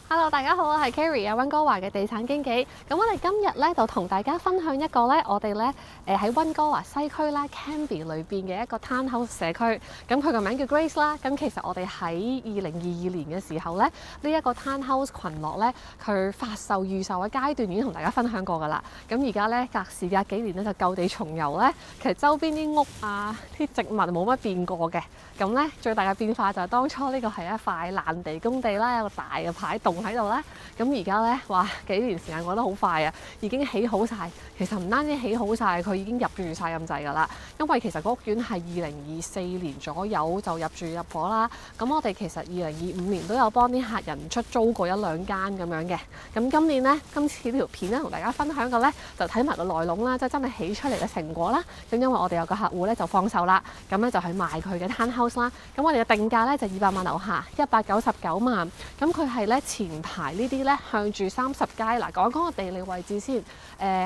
Hello， 大家好，我係 Carrie 啊，溫哥華嘅地產經紀。咁我哋今日咧就同大家分享一個咧，我哋咧喺溫哥華西區啦 Cambie 裏邊嘅一個 townhouse 社區。咁佢個名叫 Grace 啦。咁其實我哋喺2022年嘅時候咧，呢一個 townhouse 群落咧，佢發售預售嘅階段已經同大家分享過㗎啦。咁而家咧時隔幾年咧就舊地重遊咧，其實周邊啲屋啊、啲植物冇乜變過嘅。咁咧最大嘅變化就係當初呢個係一塊爛地工地啦，有個大嘅牌洞喺度啦。咁而家咧，哇幾年時間過得好快啊，已經起好晒。其實唔單止起好晒，佢已經入住晒咁滯㗎啦。因為其實個屋苑係2024年左右就入住入伙啦。咁我哋其實2025年都有幫啲客人出租過1-2間咁樣嘅。咁今年咧，今次呢條片咧同大家分享嘅咧，就睇埋個內籠啦，即係真係起出嚟嘅成果啦。咁因為我哋有個客戶咧就放售啦，咁咧就去賣佢嘅 townhouse 啦。咁我哋嘅定價咧就200萬樓下，199萬。咁佢係咧前排呢啲咧向住30街嗱，講個地理位置先。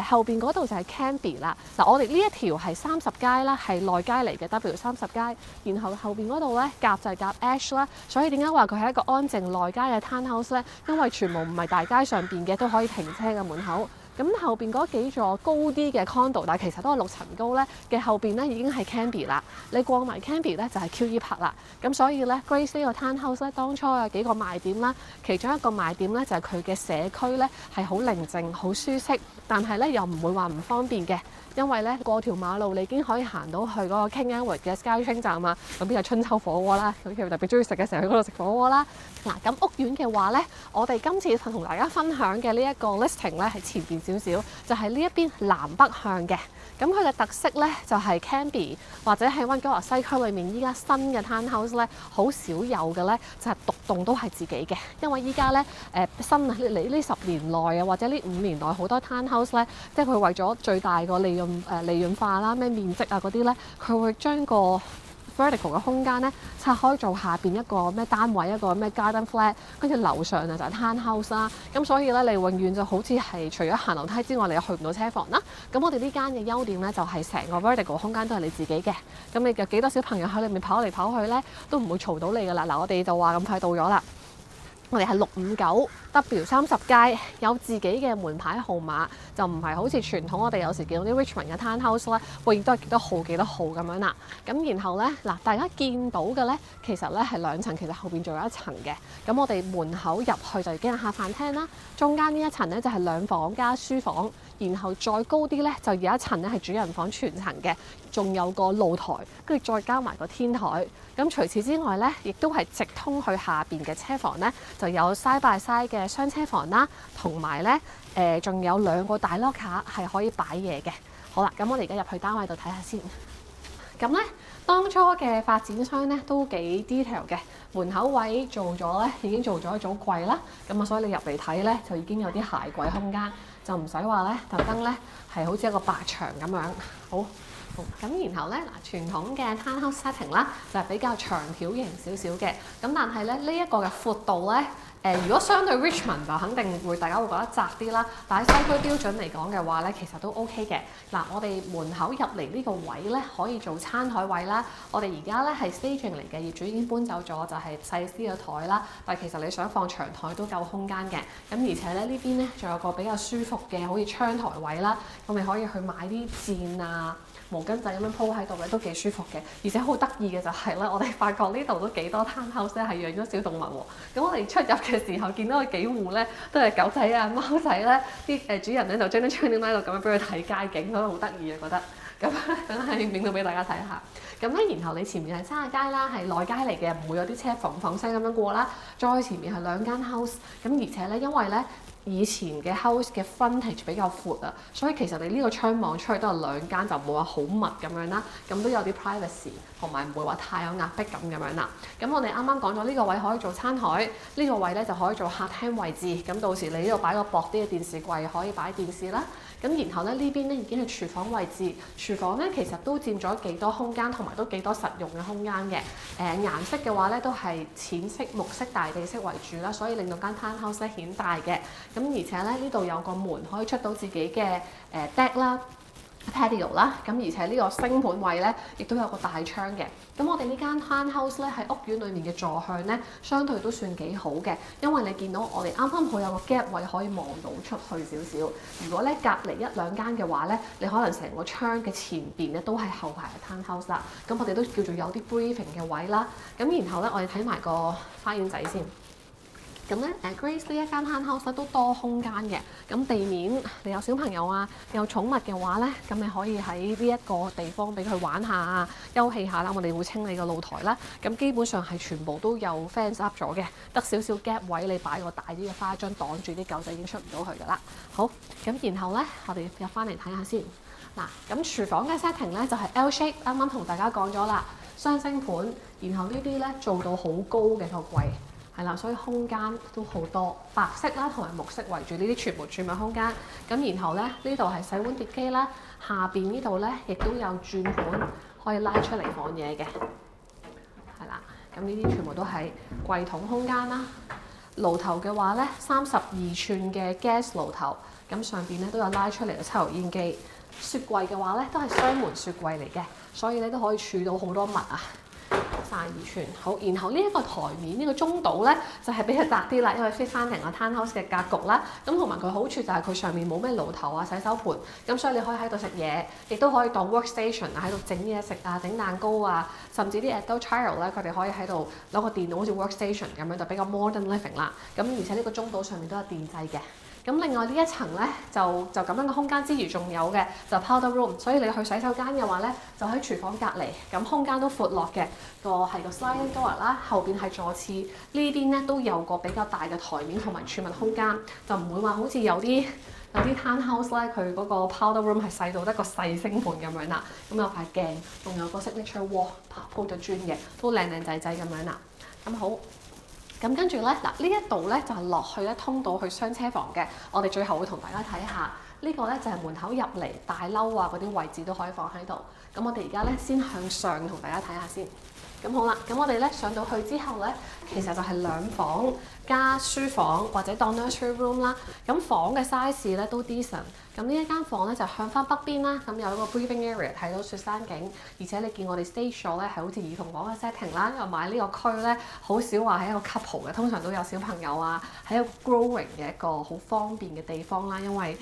後邊嗰度就係 Cambie 啦。嗱，我哋呢一條係30街啦，係內街嚟嘅 W30街。然後後邊嗰度咧夾就係夾 Ash 啦。所以點解話佢係一個安靜內街嘅 townhouse 咧？因為全部唔係大街上邊嘅都可以停車嘅門口。咁後邊嗰幾座高啲嘅 condo， 但係其實都係6層高咧嘅後邊咧已經係 Cambie 啦。你過埋 Cambie 咧就係 QE Park 啦。咁所以咧 Grace 呢個 townhouse 咧當初有幾個賣點啦，其中一個賣點咧就係佢嘅社區咧係好寧靜、好舒適，但係咧又唔會話唔方便嘅。因為咧過條馬路你已經可以行到去嗰個 King Edward 嘅 SkyTrain 站啊，咁邊係春秋火鍋啦，咁佢特別中意食嘅時候去嗰度食火鍋啦。嗱，咁屋苑嘅話咧，我哋今次同大家分享嘅呢一個 listing 咧係前邊少少，就係呢一邊南北向嘅。咁佢嘅特色咧就係 Cambie 或者喺溫哥華西區裏面依家新嘅 townhouse 咧好少有嘅咧，就係獨棟都係自己嘅。因為依家咧新啊呢10年內啊或者呢5年內好多 townhouse 咧，即係佢為咗最大個利潤化啦，咩面積啊嗰啲咧，佢會將個 vertical 嘅空間咧拆開做下邊一個咩單位，一個咩 garden flat， 跟住樓上啊就係 townhouse 啦。咁所以咧你永遠就好似係除咗行樓梯之外，你又去唔到車房啦。咁我哋呢間嘅優點咧就係成個 vertical 空間都係你自己嘅。咁你有幾多小朋友喺裏面跑嚟跑去咧，都唔會嘈到你噶啦。嗱，我哋就話咁快到咗啦。我哋係659 W30街，有自己嘅門牌號碼，就唔係好似傳統我哋有時見到啲 Richmond 嘅 townhouse 啦，永遠都係幾多號幾多號咁樣啦。咁然後咧嗱，大家見到嘅咧，其實咧係2層，其實後邊仲有1層嘅。咁我哋門口入去就已經係客飯廳啦，中間呢一層咧就係2房加書房，然後再高啲咧就有1層咧係主人房全層嘅，仲有個露台，跟住再加埋個天台。咁除此之外咧，亦都係直通去下邊嘅車房咧，就有 side by side 嘅雙車房啦，同埋咧仲有2個大 locker 係可以擺嘢嘅。好啦，咁我哋而家入去單位度睇下先。咁咧，當初嘅發展商咧都幾 detail 嘅，門口位做咗咧已經做咗一組櫃啦。咁啊，所以你入嚟睇咧就已經有啲鞋櫃空間，就唔使話咧特登咧係好似一個白牆咁樣。好。咁然後咧嗱，傳統嘅 townhouse setting 啦，就係比較長條型少少嘅。咁但係咧呢一個嘅闊度咧，如果相對 Richmond 就肯定會大家會覺得窄啲啦。但喺西區標準嚟講嘅話咧，其實都 OK 嘅。嗱，我哋門口入嚟呢個位咧可以做餐台位啦。我哋而家咧係 staging 嚟嘅，業主已經搬走咗，就係細啲嘅台啦。但係其實你想放長台都夠空間嘅。咁而且咧呢邊咧仲有個比較舒服嘅，好似窗台位啦。咁你可以去買啲墊啊、毛巾仔咁樣鋪喺度咧，都幾舒服嘅。而且好得意嘅就係咧，我哋發覺呢度都幾多 townhouse 咧係養咗小動物喎。咁我哋出入嘅時候見到佢幾戶咧都係狗仔啊、貓仔咧，啲主人咧就將啲窗簾喺度咁樣俾佢睇街景，所以好得意啊覺得。咁等係影到俾大家睇下。咁咧，然後你前面係30街啦，係內街嚟嘅，唔會有啲車放聲咁樣過啦。再前面係2間 house， 咁而且咧，因為咧以前嘅 house 嘅 frontage 比較闊啊，所以其實你呢個窗望出去都係2間，就冇話好密咁樣啦。咁都有啲 privacy， 同埋唔會話太有壓迫感咁樣啦。咁我哋啱啱講咗呢個位可以做餐台，呢個位咧就可以做客廳位置。咁到時你呢度擺個薄啲嘅電視櫃，可以擺電視啦。咁然後咧呢邊咧已經係廚房位置，廚房咧其實都佔咗幾多空間，同埋都幾多實用嘅空間嘅。顏色嘅話咧都係淺色、木色、大地色為主啦，所以令到間 townhouse 顯大嘅。咁而且咧呢度有個門可以出到自己嘅deck 啦。patio 啦，咁而且呢個星盤位咧，亦都有個大窗嘅。咁我哋呢間 townhouse 咧喺屋苑裡面嘅坐向咧，相對都算幾好嘅，因為你見到我哋啱啱好有個 gap 位可以望到出去少少。如果咧隔離一兩間嘅話咧，你可能成個窗嘅前邊咧都係後排嘅 townhouse 啦。咁我哋都叫做有啲 breathing 嘅位啦。咁然後咧，我哋睇埋個花園仔先。咁咧，Grace 呢一間 townhouse 都多空間嘅。咁地面你有小朋友啊，有寵物嘅話咧，咁你可以喺呢一個地方俾佢玩下啊，休憩下啦。我哋會清理個露台啦。咁基本上係全部都有 fence up 咗嘅，得少少 gap 位，你擺個大啲嘅花樽擋住，啲狗仔已經出唔到去噶啦。好，咁然後咧，我哋入翻嚟睇下先。嗱，咁廚房嘅 setting 咧就係 L shape，啱啱同大家講咗啦，雙星盤，然後呢啲咧做到好高嘅個櫃。係啦，所以空間都好多，白色啦同埋木色圍住呢啲全部儲物空間。咁然後咧，呢度係洗碗碟機啦，下邊呢度咧亦都有轉盤可以拉出嚟放嘢嘅。係啦，咁呢啲全部都係櫃桶空間啦。爐頭嘅話咧，32寸嘅 gas 爐頭，咁上邊咧都有拉出嚟嘅抽油煙機。雪櫃嘅話咧，都係雙門雪櫃嚟嘅，所以咧都可以儲到好多物啊。32寸好，然後呢一個台面呢個中島咧就係比較窄啲啦，因為 fit 翻成個 townhouse 嘅格局啦。咁同埋佢好處就係佢上面冇咩爐頭啊、洗手盤，咁所以你可以喺度食嘢，亦都可以當 workstation 啊，喺度整嘢食啊、整蛋糕啊，甚至啲 adult child 咧，佢哋可以喺度攞個電腦好似 workstation 咁樣，就比較 modern living 啦。咁而且呢個中島上面都有電掣嘅。咁另外呢一層咧就咁樣嘅空間之餘，仲有嘅就 powder room， 所以你去洗手間嘅話咧，就喺廚房隔離，咁空間都闊落嘅，係個 sliding door 啦，後邊係座廁，呢邊咧都有個比較大嘅台面同埋儲物空間，就唔會話好似有啲 townhouse 咧，佢嗰個 powder room 係細到得個細星盤咁樣啦，咁有塊鏡，仲有個 signature wall 鋪咗磚嘅，都靚靚仔仔咁樣啦，咁好。咁跟住咧，嗱呢一度咧就係落去咧通道去雙車房嘅。我哋最後會同大家睇下呢個咧就係門口入嚟大褸啊嗰啲位置都可以放喺度。咁我哋而家咧先向上同大家睇下先。咁好啦，咁我哋咧上到去之後咧，其實就係兩房加書房或者當 nursery room 啦。咁房嘅 size 咧都 decent。咁呢一間房咧就向翻北邊啦，咁有一個 breathing area 睇到雪山景，而且你見我哋 stage 咗咧係好似兒童房嘅 setting 啦，又買呢個區咧好少話係一個 couple 嘅，通常都有小朋友啊，係一個 growing 嘅一個好方便嘅地方啦。因為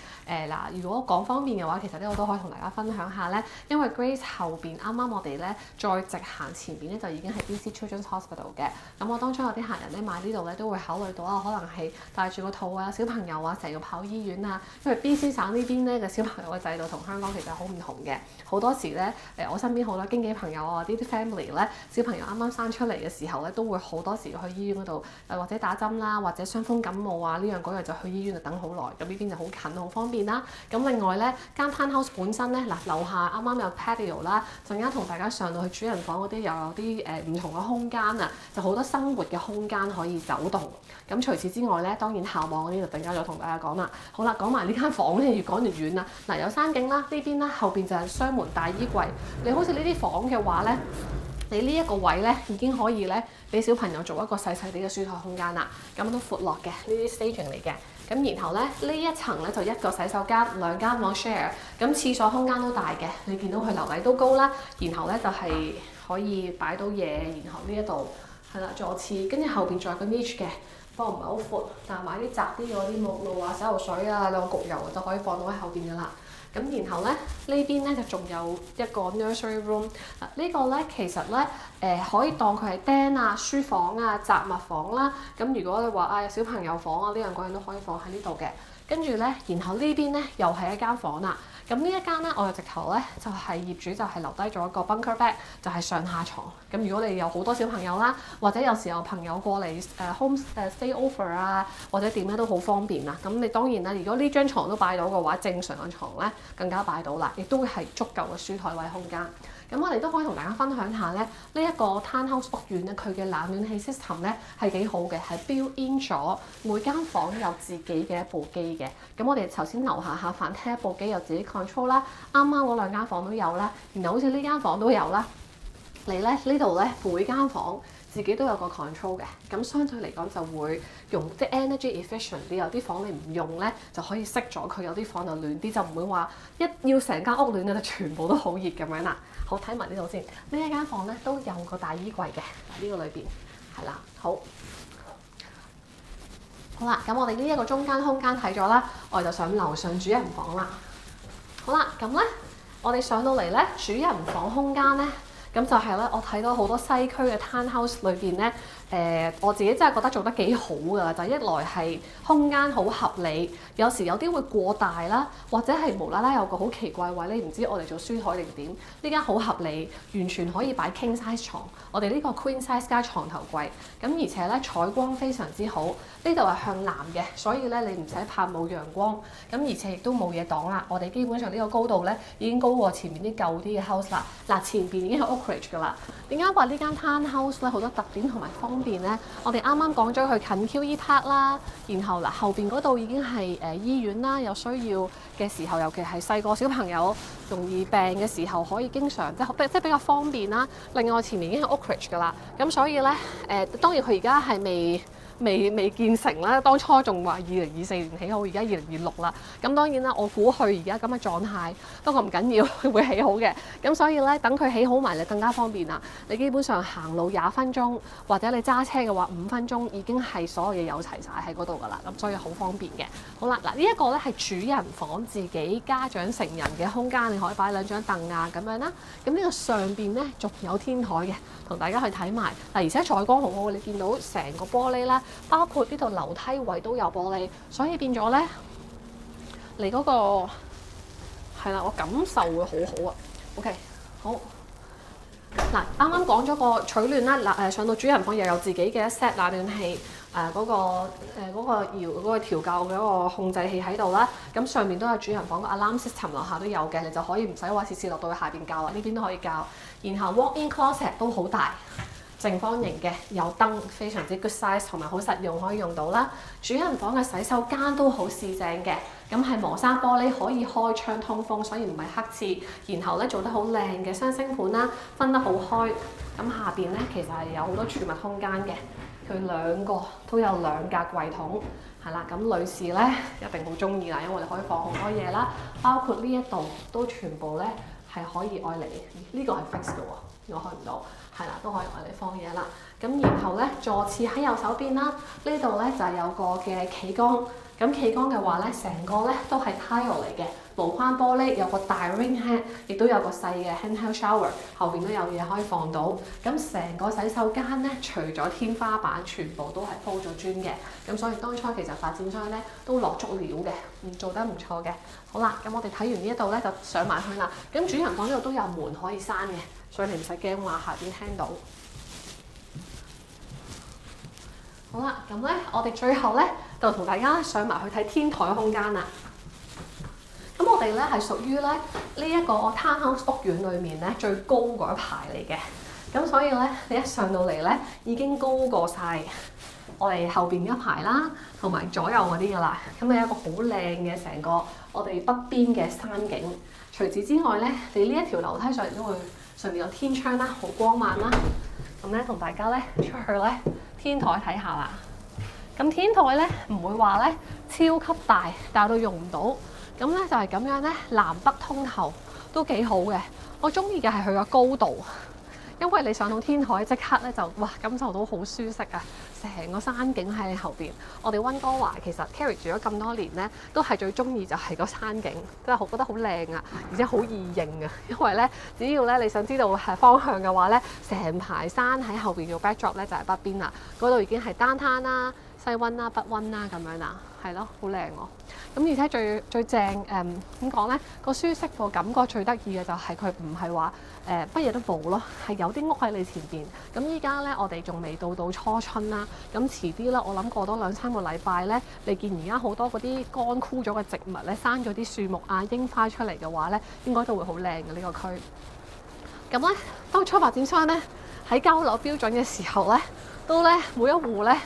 如果講方便嘅話，其實呢個都可以同大家分享下咧，因為 Grace 後邊啱啱我哋咧再直行前邊咧就已經係 BC Children's Hospital 嘅。咁我當初有啲客人咧買呢度咧都會考慮到啊，可能係帶住個肚啊、小朋友啊，成日要跑醫院啊，因為 BC 省呢邊咧嘅小朋友嘅制度同香港其實好唔同嘅。好多時咧我身邊好多經紀朋友啊，呢啲 family 咧小朋友啱啱生出嚟嘅時候咧，都會好多時去醫院嗰度或者打針啦，或者傷風感冒啊呢樣嗰樣就去醫院度等好耐。咁呢邊就好近好方便啦。咁另外咧間 townhouse 本身咧樓下啱啱有 patio 啦，陣間同大家上到去主人房嗰啲又有啲唔同嘅空間啊，就好多生活嘅空間可以走動。咁除此之外咧，當然校網嗰啲就陣間再同大家講啦。好啦，講埋呢間房咧，越講越遠啦。嗱，有山景啦，呢邊啦，後邊就係雙門大衣櫃。你好似呢啲房嘅話咧，你呢一個位咧已經可以咧俾小朋友做一個細細啲嘅書台空間啦。咁都闊落嘅，呢啲 staging 嚟嘅。咁然後咧呢一層咧就一個洗手間，兩間房 share。咁廁所空間都大嘅，你見到佢樓底都高啦。然後咧就係可以擺到嘢，然後呢一度係啦座廁，跟住後邊仲有個 niche 嘅。放唔係好闊，但係買啲窄啲嗰啲沐浴啊、洗頭水啊、兩個焗油就可以放到喺後邊㗎啦。咁然後咧呢邊咧就仲有一個 nursery room。呢個咧其實咧可以當佢係den啊、書房啊、雜物房啦。咁如果你話有小朋友房啊呢樣嗰樣都可以放喺呢度嘅。跟住咧，然後呢邊咧又係一間房啦。咁呢一間咧，我哋直頭咧就係業主就係留低咗一個 bunker bed，就係上下床。咁如果你有好多小朋友啦，或者有時候朋友過嚟home stay over 啊，或者點咧都好方便啦。咁你當然啦，如果呢張床都擺到嘅話，正常嘅床咧更加擺到啦，亦都會係足夠嘅書台位空間。咁我哋都可以同大家分享下咧，呢一個 townhouse 屋苑咧，佢嘅冷暖氣 system 咧係幾好嘅，係 build in 咗每間房有自己嘅一部機嘅。咁我哋頭先樓下客飯廳一部機有自己 control 啦，啱啱嗰兩間房都有啦，然後好似呢間房都有啦。你咧呢度咧每間房自己都有個 control 嘅，咁相對嚟講就會用即係 energy efficient 啲，有啲房你唔用咧就可以熄咗佢，有啲房就暖啲，就唔會話一要成間屋暖就全部都好熱咁樣啦。好，睇埋呢度先，呢一間房咧都有個大衣櫃嘅，呢個裏邊係啦，好啦，咁我哋呢一個中間空間睇咗啦，我哋就上樓上主人房啦。好啦，咁咧我哋上到嚟咧主人房空間咧。咁就係咧，我睇到好多西區嘅 townhouse 裏邊咧，我自己真係覺得做得幾好㗎，就一來係空間好合理，有時有啲會過大啦，或者係無啦啦有個好奇怪位，你唔知我哋做書台定點，呢間好合理，完全可以擺 king size 床，我哋呢個 queen size 加床頭櫃，咁而且咧採光非常之好，呢度係向南嘅，所以咧你唔使怕冇陽光，咁而且亦都冇嘢擋啦，我哋基本上呢個高度咧已經高過前面啲舊啲嘅 house 啦，嗱前邊已經係㗎啦，點解話呢間 townhouse 咧好多特點同埋方便咧？我哋啱啱講咗佢近 QE Park 啦，然後嗱後邊嗰度已經係醫院啦，有需要嘅時候，尤其係細個小朋友容易病嘅時候，可以經常即係比較方便啦。另外前面已經係 Oakridge 㗎啦，咁所以咧當然佢而家係未建成啦，當初仲話2024年起好，而家2026啦。咁當然啦，我估佢而家咁嘅狀態，不過唔緊要，會起好嘅。咁所以咧，等佢起好埋，你更加方便啦。你基本上行路20分鐘，或者你揸車嘅話5分鐘，已經係所有嘢有齊晒喺嗰度㗎啦。咁所以好方便嘅。好啦，嗱呢一個咧係主人房自己家長成人嘅空間，你可以擺2張凳啊咁樣啦。咁呢個上邊咧仲有天台嘅，同大家去睇埋。嗱而且採光好好，你見到成個玻璃啦。包括呢度樓梯位都有玻璃，所以變咗咧，你嗰個係啦，我感受會好好啊。OK， 好。嗱，啱啱講咗個取暖啦，上到主人房又有自己嘅一 set 冷暖氣，嗰個調校嘅一個控制器喺度啦。咁上面都有主人房個 alarm system， 樓下都有嘅，你就可以唔使話次次落到去下邊校啦，呢邊都可以校。然後 walk-in closet 都好大。正方形嘅，有燈，非常之 good size， 同埋好實用，可以用到啦。主人房嘅洗手間都好四正嘅，咁係磨砂玻璃，可以開窗通風，所以唔係黑廁。然後咧做得好靚嘅雙星盤啦，分得好開。咁下邊咧其實係有好多儲物空間嘅，佢兩個都有2格櫃桶，係啦。咁女士咧一定好中意啦，因為你可以放好多嘢啦，包括呢一度都全部咧係可以愛嚟，呢個係 fix 嘅喎，我開唔到。係啦，都可以愛嚟放嘢啦。咁然後咧，座廁喺右手邊啦。呢度咧就係有個嘅企缸。咁企缸嘅話咧，成個咧都係 tile 嚟嘅，無框玻璃，有個大 rain head， 亦都有個細嘅 handheld shower， 後邊都有嘢可以放到。咁成個洗手間咧，除咗天花板，全部都係鋪咗磚嘅。咁所以當初其實發展商咧都落足料嘅，做得唔錯嘅。好啦，咁我哋睇完呢一度咧，就上埋去啦。咁主人房呢度都有門可以閂嘅。所以你唔使驚話下邊聽到。好啦，咁咧我哋最後咧就同大家上埋去睇天台空間啦。咁我哋咧係屬於咧呢一個 townhouse 屋苑裏面咧最高嗰一排嚟嘅。咁所以咧你一上到嚟咧已經高過晒我哋後邊一排啦，同埋左右嗰啲噶啦。咁你有一個好靚嘅成個我哋北邊嘅山景。除此之外咧，你呢一條樓梯上嚟都會。上面有天窗啦，好光猛啦。咁咧同大家咧出去咧天台睇下啦。咁天台咧唔會話咧超級大到用唔到。咁咧就係咁樣咧，南北通透都幾好嘅。我中意嘅係佢個高度，因為你上到天台即刻咧就哇感受到好舒適啊！成個山景喺你後邊。我哋溫哥華其實 Carrie 住咗咁多年咧，都係最中意就係個山景，真係覺得好靚啊，而且好易認啊。因為咧，只要咧你想知道係方向嘅話咧，成排山喺後邊做 backdrop 咧就係北邊啦。嗰度已經係downtown啦、西溫啦、北溫啦咁樣啦，係咯，好靚喎。咁而且最正點講咧？個舒適個感覺最得意嘅就係佢唔係話乜嘢都冇咯，係有啲屋喺你前邊。咁依家咧我哋仲未到初春啦，咁遲啲啦，我諗過多2-3個禮拜咧，你見而家好多嗰啲乾枯咗嘅植物咧，生咗啲樹木啊、櫻花出嚟嘅話咧，應該都會好靚嘅呢個區。咁咧，當初發展商咧喺交樓標準嘅時候咧，都咧每一戶咧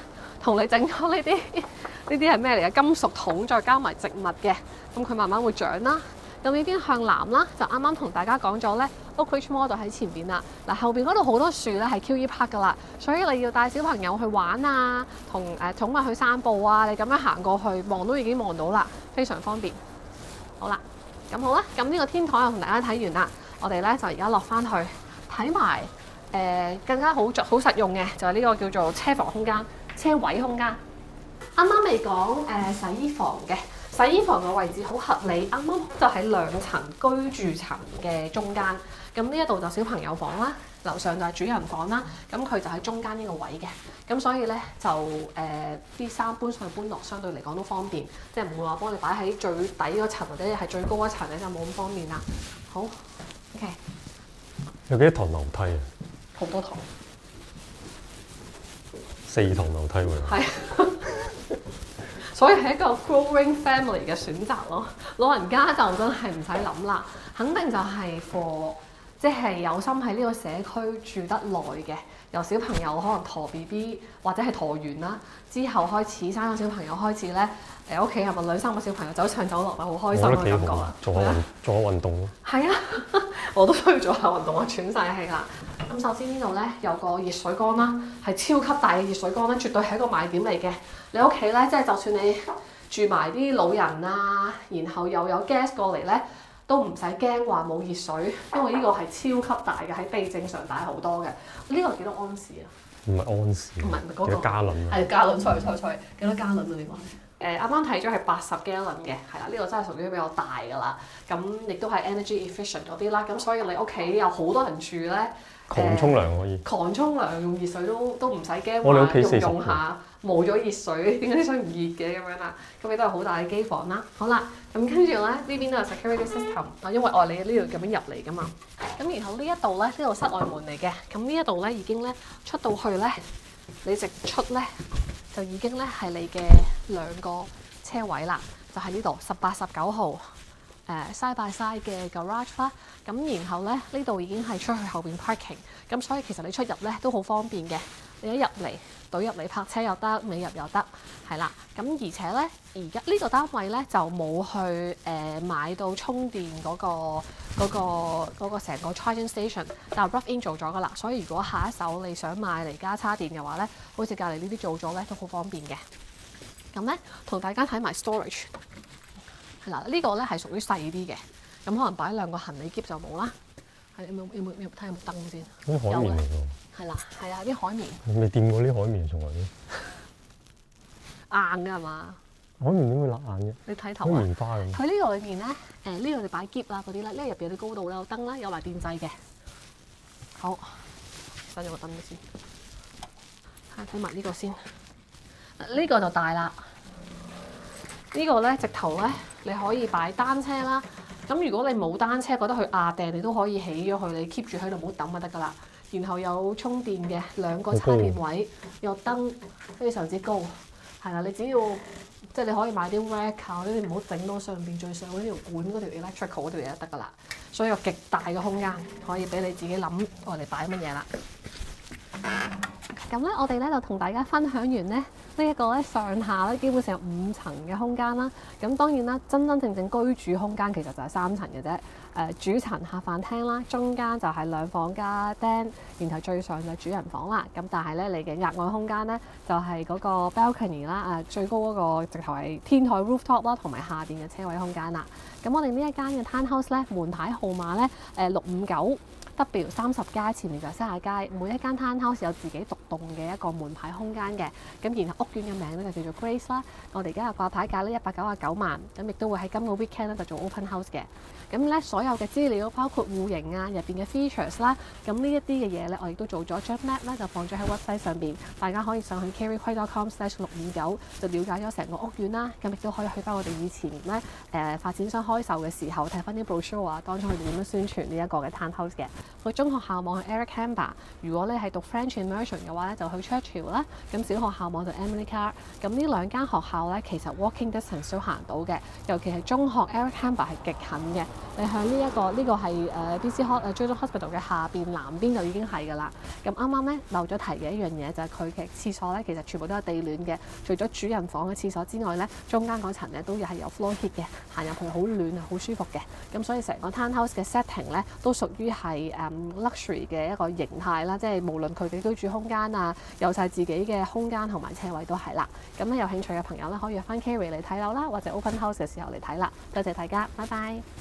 同你整咗呢啲係咩嚟嘅？金屬桶再加埋植物嘅，咁佢慢慢會長啦。咁呢邊向南啦，就啱啱同大家講咗咧 Oakridge Mall 就喺前邊啦。嗱，後邊嗰度好多樹咧係 QE Park 噶啦，所以你要帶小朋友去玩啊，同寵物去散步啊，你咁樣行過去望都已經望到啦，非常方便。好啦，咁好啦，咁呢個天台又同大家睇完啦，我哋咧就而家落翻去睇埋更加好實用嘅，就係呢個叫做車房空間、車位空間。啱啱未講洗衣房嘅，洗衣房嘅位置好合理，啱啱就喺2層居住層嘅中間。咁呢一度就小朋友房啦，樓上就係主人房啦。咁佢就喺中間呢個位嘅，咁所以咧就啲衫搬上搬落，相對嚟講都方便，即係唔會話幫你擺喺最底嗰層或者係最高一層咧，就冇咁方便啦。好 ，OK。有幾多堂樓梯啊？好多堂。4堂樓梯喎。係。所以係一個 growing family 嘅選擇咯。老人家就真係唔使諗啦，肯定就係 for 即係有心喺呢個社區住得耐嘅，由小朋友可能陀 BB 或者係陀完啦，之後開始生個小朋友開始咧，屋企係咪2、3個小朋友走上走落啊，好開心嘅感覺啊！做下運動咯。係啊，我都需要做下運動啊，喘晒氣啦。咁首先呢度咧有個熱水缸啦，係超級大嘅熱水缸咧，絕對係一個賣點嚟嘅。你屋企咧，即係就算你住埋啲老人啊，然後又有 guest 過嚟咧，都唔使驚話冇熱水，因為呢個係超級大嘅，係比正常大好多嘅。呢個幾多安士啊？唔係安士，唔係嗰個加侖啊？係加侖，sorry，幾多加侖啊？呢個啱啱睇咗係80 gallon 嘅，係啦，呢個真係屬於比較大㗎啦。咁亦都係 energy efficient 嗰啲啦。咁所以你屋企有好多人住咧，狂沖涼可以。狂沖涼用熱水都唔使驚話用下冇咗熱水，點解啲水唔熱嘅咁樣啦？咁亦都係好大嘅機房啦。好啦，咁跟住咧呢邊都有 security system 啊，因為你呢度咁樣入嚟㗎嘛。咁然後呢一度咧，呢度室外門嚟嘅。咁呢一度咧已經咧出到去咧，你直出咧就已經咧係你嘅2個車位啦，就係呢度18、19號side by side 嘅 garage 啦。咁然後咧呢度已經係出去後邊 parking， 咁所以其實你出入咧都好方便嘅。你一入嚟倒入嚟泊車又得，尾入又得，係啦。咁而且咧，而家呢個單位咧就冇去買到充電嗰個成個 charging station， 但係 rough in 做咗噶啦。所以如果下一手你想買嚟加叉電嘅話咧，好似隔離呢啲做咗咧都好方便嘅。咁咧同大家睇埋 storage， 係啦，呢個咧係屬於細啲嘅，咁可能擺2個行李篋就冇啦。係有冇睇下有冇燈先？啲海綿嚟㗎。係啦，係啊，啲海綿。未掂過啲海綿從來都。硬㗎係嘛？海綿點會甩硬嘅？你睇頭啊！棉花咁。佢呢個裏面咧，呢度你擺篋啦嗰啲咧，呢入邊有啲高度啦，有燈啦，有埋電掣嘅。好，閂咗個燈先。睇埋呢個先。呢個就大啦。呢個咧直頭咧，你可以擺單車啦。咁如果你冇單車，覺得佢壓掟，你都可以起咗佢，你 keep 住喺度唔好抌就得㗎啦。然後有充電嘅2個叉電位，有燈，非常之高。係啦，你只要即係你可以買啲 rack 啊，你唔好整到上邊最上嗰條管嗰條 electrical 嗰條嘢就得㗎啦。所以有極大嘅空間可以俾你自己諗我嚟擺乜嘢啦。咁咧，我哋咧就同大家分享完咧呢一個咧上下咧基本上有5層嘅空間啦。咁當然啦，真正居住空間其實就係3層嘅啫。主層客飯廳啦，中間就係2房加 den， 然後最上就係主人房啦。咁但係咧，你嘅額外空間咧就係嗰個 balcony 啦，最高嗰個直頭係天台 rooftop 啦，同埋下邊嘅車位空間啦。咁我哋呢一間嘅 townhouse 咧，門牌號碼咧659W30街，前面就係西亞街。每一間 townhouse 有自己獨棟嘅一個門牌空間嘅。咁然後屋苑嘅名咧就叫做 Grace 啦。我哋而家嘅掛牌價咧199萬，咁亦都會喺今個 weekend 咧就做 open house 嘅。咁咧所有嘅資料包括戶型啊、入邊嘅 features 啦，咁呢一啲嘅嘢咧，我亦都做咗張 map 咧，就放咗喺 website 上邊，大家可以上去 careyquay.com/659就了解咗成個屋苑啦。咁亦都可以去翻我哋以前咧發展商開售嘅時候睇翻啲 brochure 啊，當初佢哋點樣宣傳呢一個嘅 townhouse 嘅。個中學校網係 Eric Hamber， 如果你係讀 French Immersion 嘅話咧，就去 Churchill 啦。咁小學校網就 Emily Carr。咁呢兩間學校咧，其實 walking distance 都行到嘅，尤其係中學 Eric Hamber 係極近嘅。你向呢個係BC Children's Hospital 嘅下邊南邊就已經係㗎啦。咁啱啱咧漏咗提嘅一樣嘢就係佢嘅廁所咧，其實全部都係地暖嘅，除咗主人房嘅廁所之外咧，中間嗰層咧都係有 floor heat 嘅，行入去好暖啊，好舒服嘅。咁所以成個 townhouse 嘅 setting 咧都屬於係luxury 嘅一個形態啦，即係無論佢嘅居住空間啊，有晒自己嘅空間同埋車位都係啦。咁咧有興趣嘅朋友咧可以約翻 Kerry 嚟睇樓啦，或者 open house 嘅時候嚟睇啦。多謝大家，拜拜。